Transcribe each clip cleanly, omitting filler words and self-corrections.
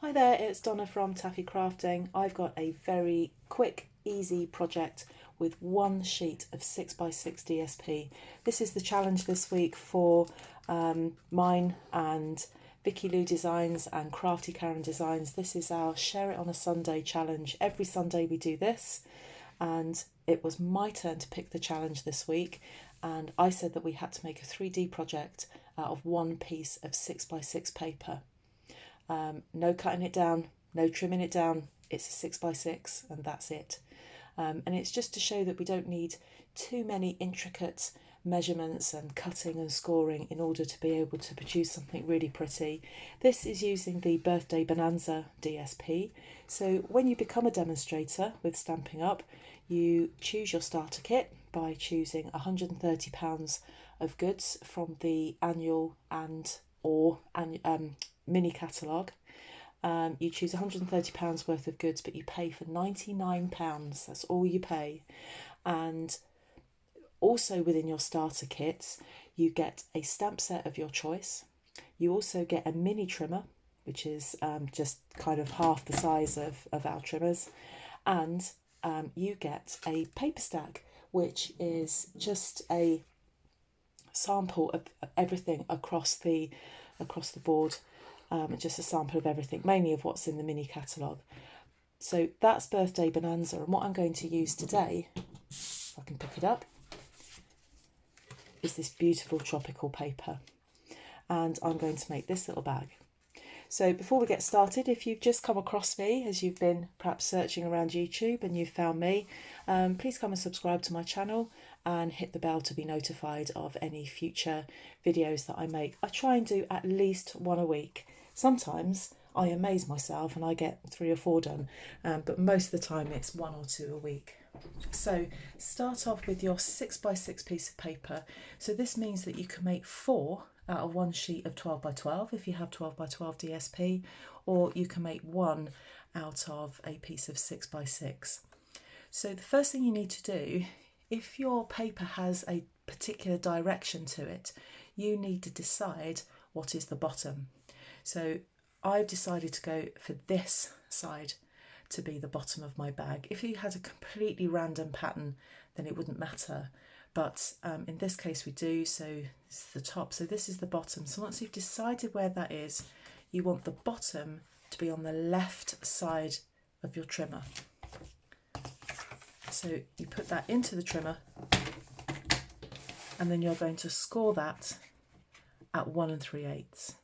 Hi there, it's Donna from Taffy Crafting. I've got a very quick, easy project with one sheet of 6x6 DSP. This is the challenge this week for mine and Vicky Lou Designs and Crafty Karen Designs. This is our Share It on a Sunday challenge. Every Sunday we do this, and it was my turn to pick the challenge this week, and I said that we had to make a 3D project out of one piece of 6x6 paper. No cutting it down, no trimming it down, it's a 6x6 and that's it. And it's just to show that we don't need too many intricate measurements and cutting and scoring in order to be able to produce something really pretty. This is using the Birthday Bonanza DSP. So when you become a demonstrator with Stampin' Up, you choose your starter kit by choosing £130 of goods from the annual or mini catalogue. You choose £130 worth of goods, but you pay for £99. That's all you pay. And also within your starter kits, you get a stamp set of your choice. You also get a mini trimmer, which is just kind of half the size of our trimmers. And you get a paper stack, which is just a sample of everything across the board. Just a sample of everything, mainly of what's in the mini catalogue. So that's Birthday Bonanza, and what I'm going to use today, if I can pick it up, is this beautiful tropical paper. And I'm going to make this little bag. So before we get started, if you've just come across me as you've been perhaps searching around YouTube and you've found me, please come and subscribe to my channel and hit the bell to be notified of any future videos that I make. I try and do at least one a week. Sometimes I amaze myself and I get 3 or 4 done, but most of the time it's 1 or 2 a week. So start off with your 6x6 piece of paper. So this means that you can make 4 out of one sheet of 12x12 if you have 12x12 DSP, or you can make 1 out of a piece of 6x6. So the first thing you need to do, if your paper has a particular direction to it, you need to decide what is the bottom. So I've decided to go for this side to be the bottom of my bag. If you had a completely random pattern, then it wouldn't matter. But in this case we do, so this is the top, so this is the bottom. So once you've decided where that is, you want the bottom to be on the left side of your trimmer. So you put that into the trimmer, and then you're going to score that at 1 3/8.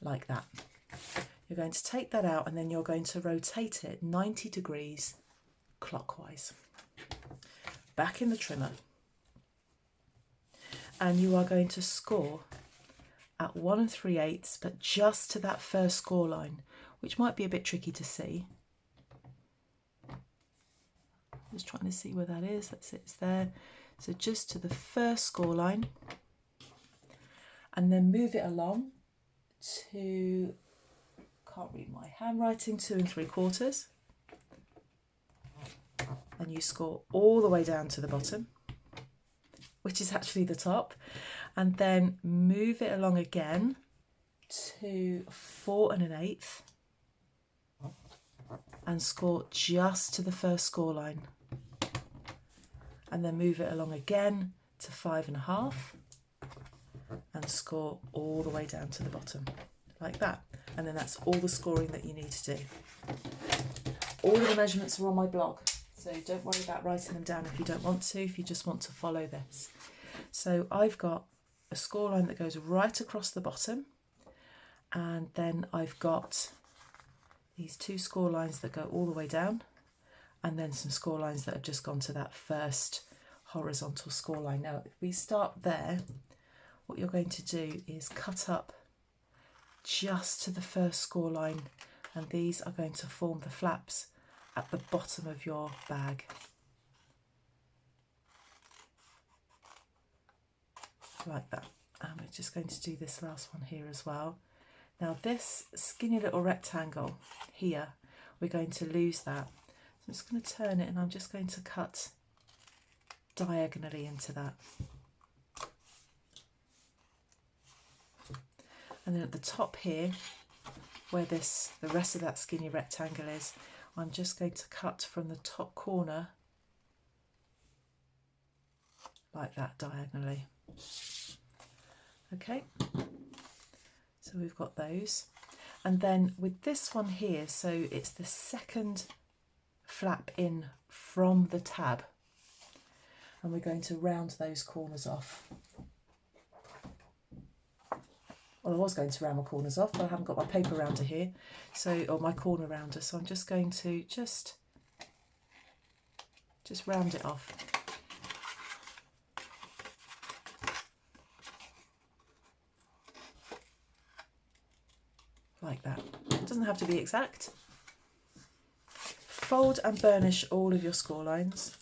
Like that. You're going to take that out, and then you're going to rotate it 90 degrees clockwise. Back in the trimmer. And you are going to score at 1 3/8, but just to that first score line, which might be a bit tricky to see. Just trying to see where that is. That's it, it's there. So just to the first score line, and then move it along to, can't read my handwriting, 2 3/4, and you score all the way down to the bottom, which is actually the top, and then move it along again to 4 1/8 and score just to the first score line, and then move it along again to 5 1/2 and score all the way down to the bottom, like that. And then that's all the scoring that you need to do. All of the measurements are on my blog, so don't worry about writing them down if you don't want to, if you just want to follow this. So I've got a score line that goes right across the bottom, and then I've got these 2 score lines that go all the way down, and then some score lines that have just gone to that first horizontal score line. Now if we start there, what you're going to do is cut up just to the first score line, and these are going to form the flaps at the bottom of your bag. Like that. And we're just going to do this last one here as well. Now this skinny little rectangle here, we're going to lose that. So I'm just going to turn it, and I'm just going to cut diagonally into that. And then at the top here, where the rest of that skinny rectangle is, I'm just going to cut from the top corner like that diagonally. Okay, so we've got those. And then with this one here, so it's the second flap in from the tab, and we're going to round those corners off. Well, I was going to round my corners off, but I haven't got my paper rounder here, or my corner rounder, so I'm just going to just round it off. Like that. It doesn't have to be exact. Fold and burnish all of your score lines.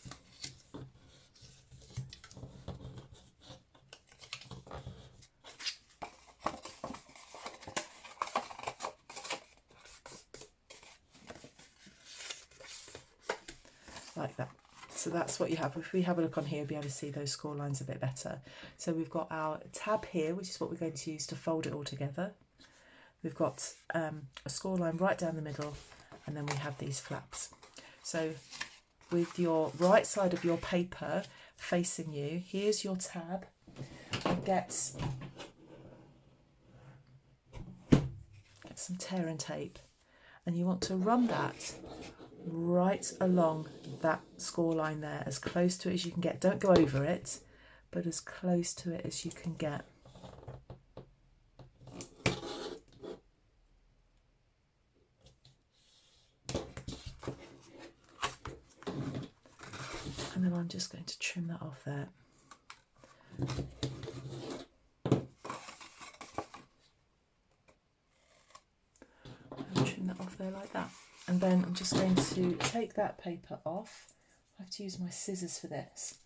Like that. So that's what you have. If we have a look on here, we'll be able to see those score lines a bit better. So we've got our tab here, which is what we're going to use to fold it all together. We've got a score line right down the middle, and then we have these flaps. So with your right side of your paper facing you, here's your tab. Get some tear and tape, and you want to run that right along that score line there, as close to it as you can get. Don't go over it, but as close to it as you can get. And then I'm just going to trim that off there. I'll trim that off there like that. And then I'm just going to take that paper off. I have to use my scissors for this.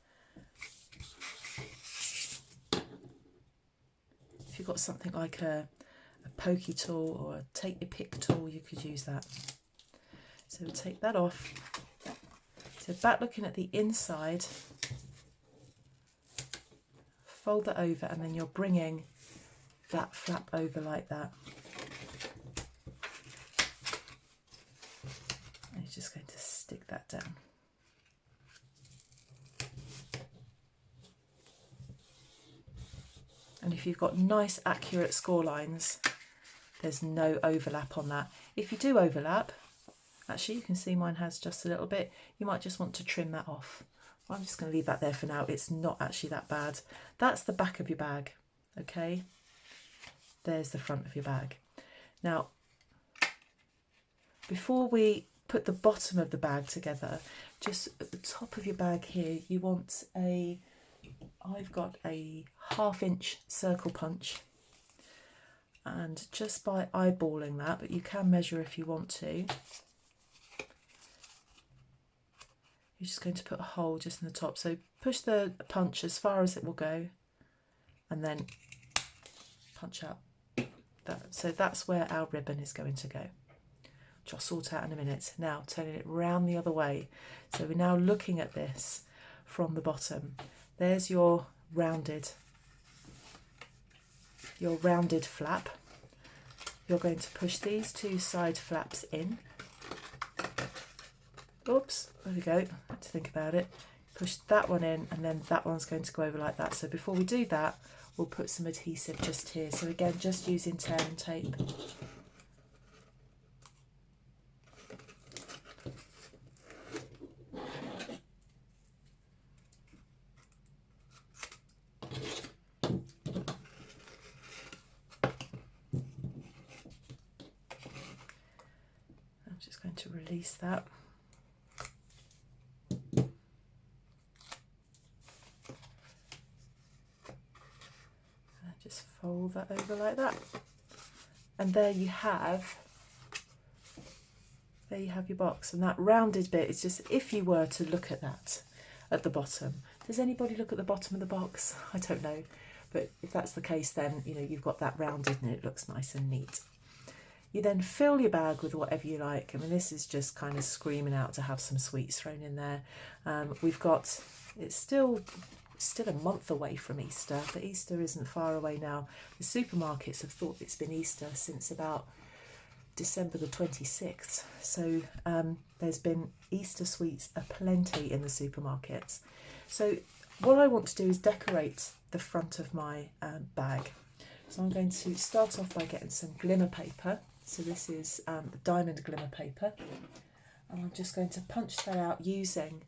If you've got something like a pokey tool or a take your pick tool, you could use that. So we'll take that off. So back looking at the inside, fold that over, and then you're bringing that flap over like that. And you're just going to stick that down. And if you've got nice accurate score lines, there's no overlap on that. If you do overlap, actually you can see mine has just a little bit, you might just want to trim that off. I'm just going to leave that there for now. It's not actually that bad. That's the back of your bag, okay? There's the front of your bag. Now, before we put the bottom of the bag together, just at the top of your bag here, you want I've got a 1/2 inch circle punch, and just by eyeballing that, but you can measure if you want to, you're just going to put a hole just in the top. So push the punch as far as it will go, and then punch out that. So that's where our ribbon is going to go, which I'll sort out in a minute. Now turning it round the other way. So we're now looking at this from the bottom. There's your rounded flap. You're going to push these two side flaps in. Oops, there we go, I had to think about it. Push that one in, and then that one's going to go over like that. So before we do that, we'll put some adhesive just here. So again, just using tear and tape. I'm just going to release that. Just fold that over like that, and there you have your box. And that rounded bit is just, if you were to look at that at the bottom, does anybody look at the bottom of the box? I don't know, but if that's the case, then you know you've got that rounded and it looks nice and neat. You then fill your bag with whatever you like. I mean, this is just kind of screaming out to have some sweets thrown in there. We've got, it's still still a month away from Easter, but Easter isn't far away now. The supermarkets have thought it's been Easter since about December the 26th. So there's been Easter sweets aplenty in the supermarkets. So what I want to do is decorate the front of my bag. So I'm going to start off by getting some glimmer paper. So this is the diamond glimmer paper. And I'm just going to punch that out using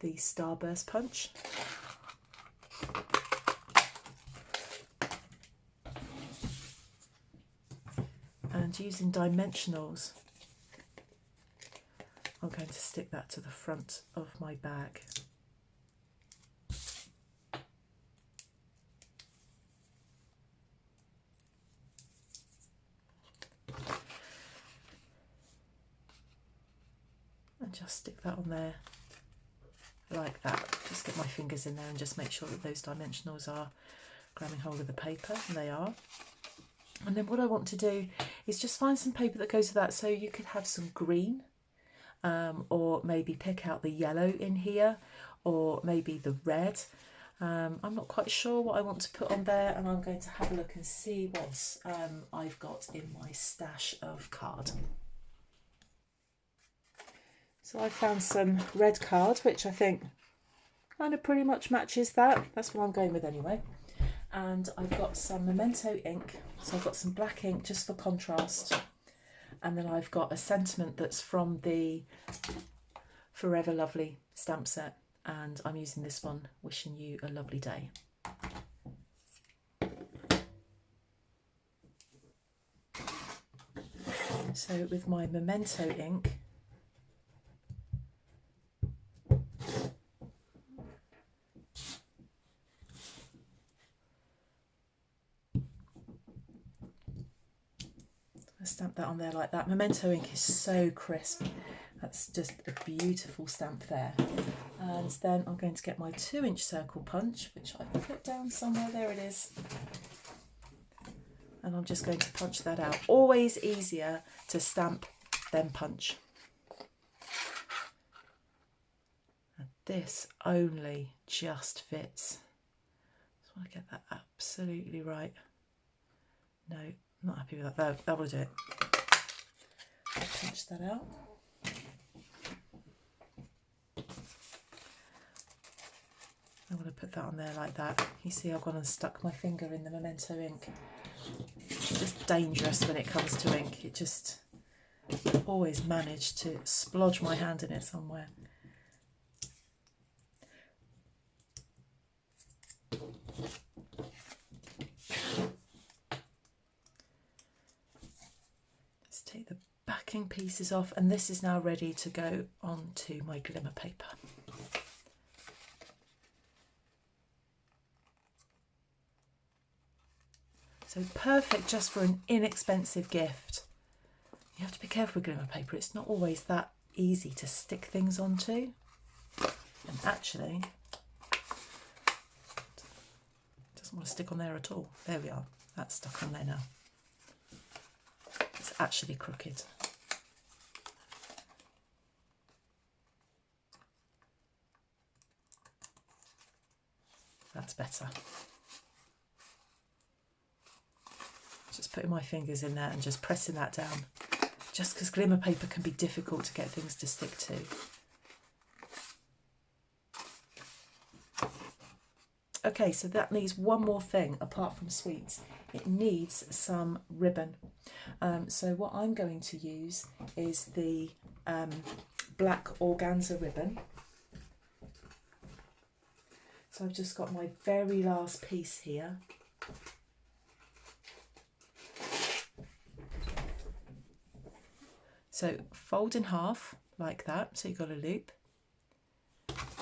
the Starburst punch. And using dimensionals, I'm going to stick that to the front of my bag. And just stick that on there like that. Just get my fingers in there and just make sure that those dimensionals are grabbing hold of the paper, and they are. And then what I want to do is just find some paper that goes with that. So you could have some green, or maybe pick out the yellow in here, or maybe the red. I'm not quite sure what I want to put on there, and I'm going to have a look and see what I've got in my stash of card. So I found some red card, which I think kind of pretty much matches that. That's what I'm going with anyway. And I've got some Memento ink, so I've got some black ink just for contrast, and then I've got a sentiment that's from the Forever Lovely stamp set, and I'm using this one, wishing you a lovely day. So with my Memento ink, I stamp that on there like that. Memento ink is so crisp. That's just a beautiful stamp there. And then I'm going to get my 2-inch circle punch, which I put down somewhere. There it is. And I'm just going to punch that out. Always easier to stamp than punch. And this only just fits. Just want to get that absolutely right. No. Not happy with that. That will do it. Pinch that out. I'm going to put that on there like that. You see, I've gone and stuck my finger in the Memento ink. It's just dangerous when it comes to ink. It just always manage to splodge my hand in it somewhere. Take the backing pieces off, and this is now ready to go onto my glimmer paper. So perfect just for an inexpensive gift. You have to be careful with glimmer paper. It's not always that easy to stick things onto. And actually, it doesn't want to stick on there at all. There we are. That's stuck on there now. It's actually crooked. That's better. Just putting my fingers in there and just pressing that down, just because glimmer paper can be difficult to get things to stick to. Okay, so that needs one more thing apart from sweets. It needs some ribbon. So what I'm going to use is the black organza ribbon. So I've just got my very last piece here. So fold in half like that, so you've got a loop,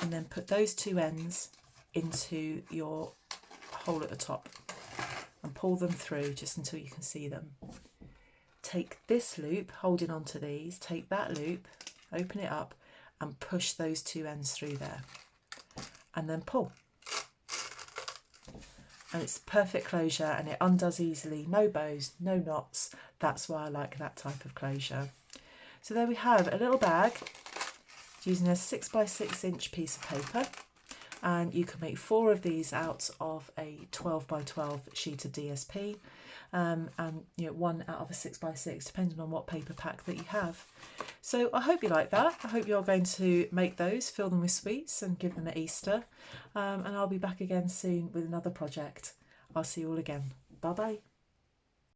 and then put those two ends into your hole at the top and pull them through just until you can see them. Take this loop, holding onto these, take that loop, open it up and push those two ends through there, and then pull. And it's perfect closure, and it undoes easily, no bows, no knots. That's why I like that type of closure. So there we have a little bag using a 6 by 6 inch piece of paper. and you can make 4 of these out of a 12 by 12 sheet of DSP, and 1 out of a 6 by 6, depending on what paper pack that you have. So I hope you like that. I hope you're going to make those, fill them with sweets and give them at Easter, and I'll be back again soon with another project. I'll see you all again. Bye bye.